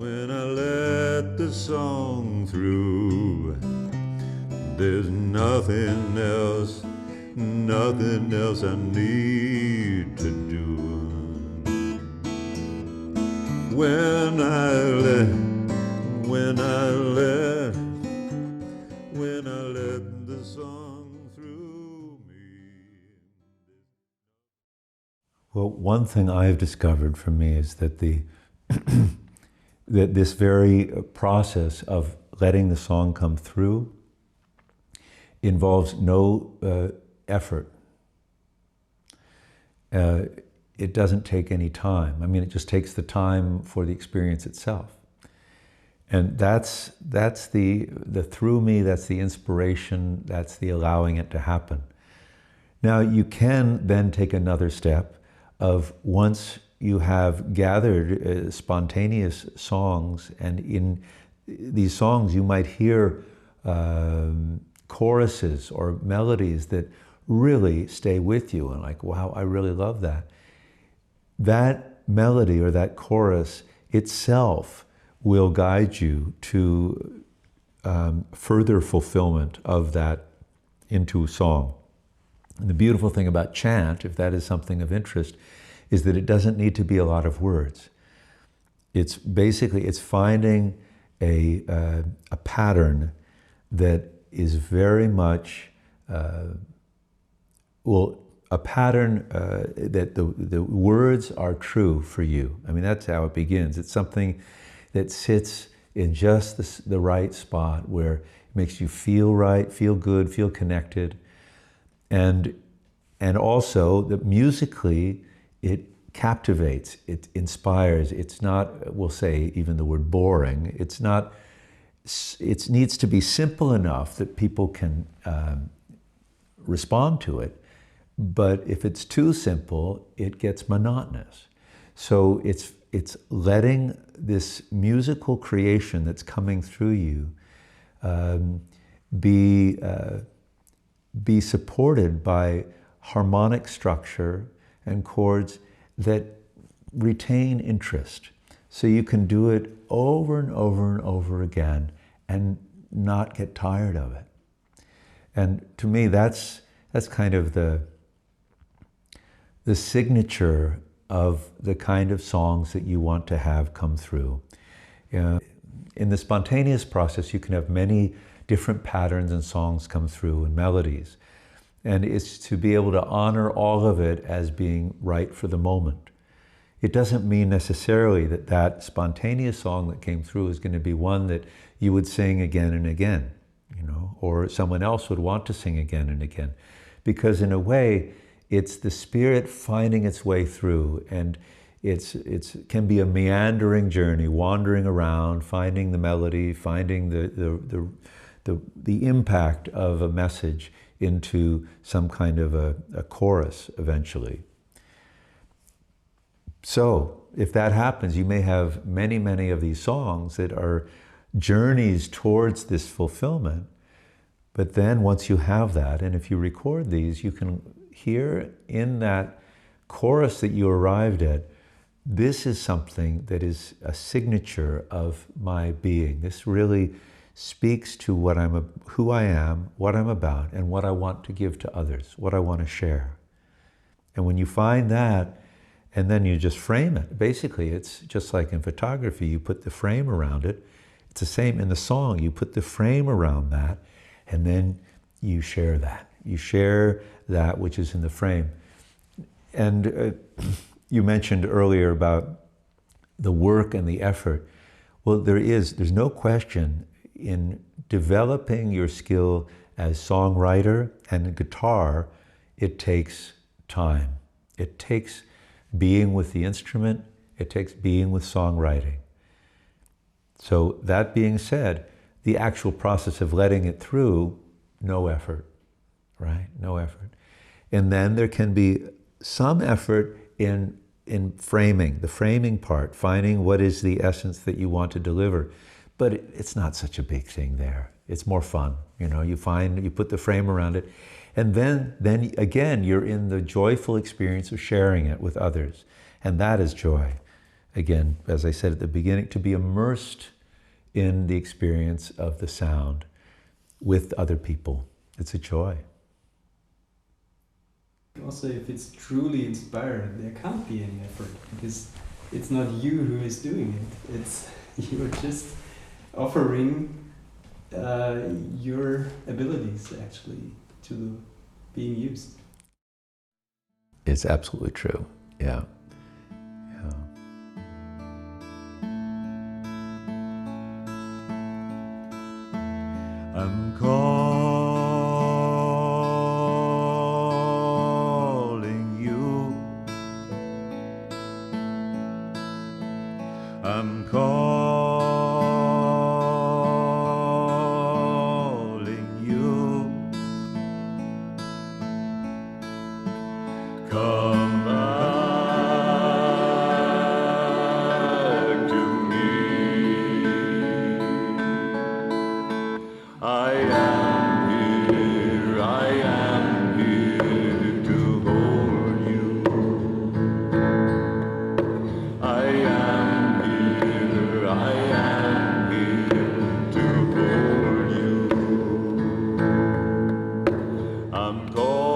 when I let the song through. There's nothing else I need to do. When I let the song through me. Well, one thing I've discovered for me is that that this very process of letting the song come through involves no effort. It doesn't take any time. I mean, it just takes the time for the experience itself. And that's the through me, that's the inspiration, that's the allowing it to happen. Now, you can then take another step of once you have gathered spontaneous songs, and in these songs you might hear choruses or melodies that really stay with you and like, wow, I really love that. That melody or that chorus itself will guide you to further fulfillment of that into song. And the beautiful thing about chant, if that is something of interest, is that it doesn't need to be a lot of words. It's basically, it's finding a pattern that is very much, a pattern that the words are true for you. I mean, that's how it begins. It's something that sits in just the right spot where it makes you feel right, feel good, feel connected. And also that musically, it captivates, it inspires. It's not, we'll say even the word boring, it's not, it needs to be simple enough that people can respond to it. But if it's too simple, it gets monotonous. So it's letting this musical creation that's coming through you be supported by harmonic structure and chords that retain interest. So you can do it over and over and over again and not get tired of it. And to me, that's kind of the signature of the kind of songs that you want to have come through. In the spontaneous process, you can have many different patterns and songs come through and melodies. And it's to be able to honor all of it as being right for the moment. It doesn't mean necessarily that that spontaneous song that came through is going to be one that you would sing again and again, you know, or someone else would want to sing again and again. Because in a way, it's the spirit finding its way through, and it can be a meandering journey, wandering around, finding the melody, finding the impact of a message into some kind of a chorus eventually. So if that happens, you may have many, many of these songs that are journeys towards this fulfillment. But then once you have that, and if you record these, you can hear in that chorus that you arrived at, this is something that is a signature of my being. This really speaks to what who I am, what I'm about, and what I want to give to others, what I want to share. And when you find that, and then you just frame it. Basically, it's just like in photography, you put the frame around it. It's the same in the song. You put the frame around that, and then you share that. You share that which is in the frame. And you mentioned earlier about the work and the effort. Well, there's no question in developing your skill as songwriter and guitar, it takes time. It takes being with the instrument, it takes being with songwriting. So that being said, the actual process of letting it through, no effort, right? No effort. And then there can be some effort in framing, the framing part, finding what is the essence that you want to deliver. But it's not such a big thing there. It's more fun, you know, you put the frame around it, and then again, you're in the joyful experience of sharing it with others. And that is joy. again, as I said at the beginning, to be immersed in the experience of the sound with other people. It's a joy. Also, if it's truly inspired, there can't be any effort, because it's not you who is doing it. It's you're just offering your abilities actually to being used. It's absolutely true. Yeah. Yeah. I'm calling you. I'm calling you. Come back to me. I am here to hold you. I am here to hold you. I'm calling.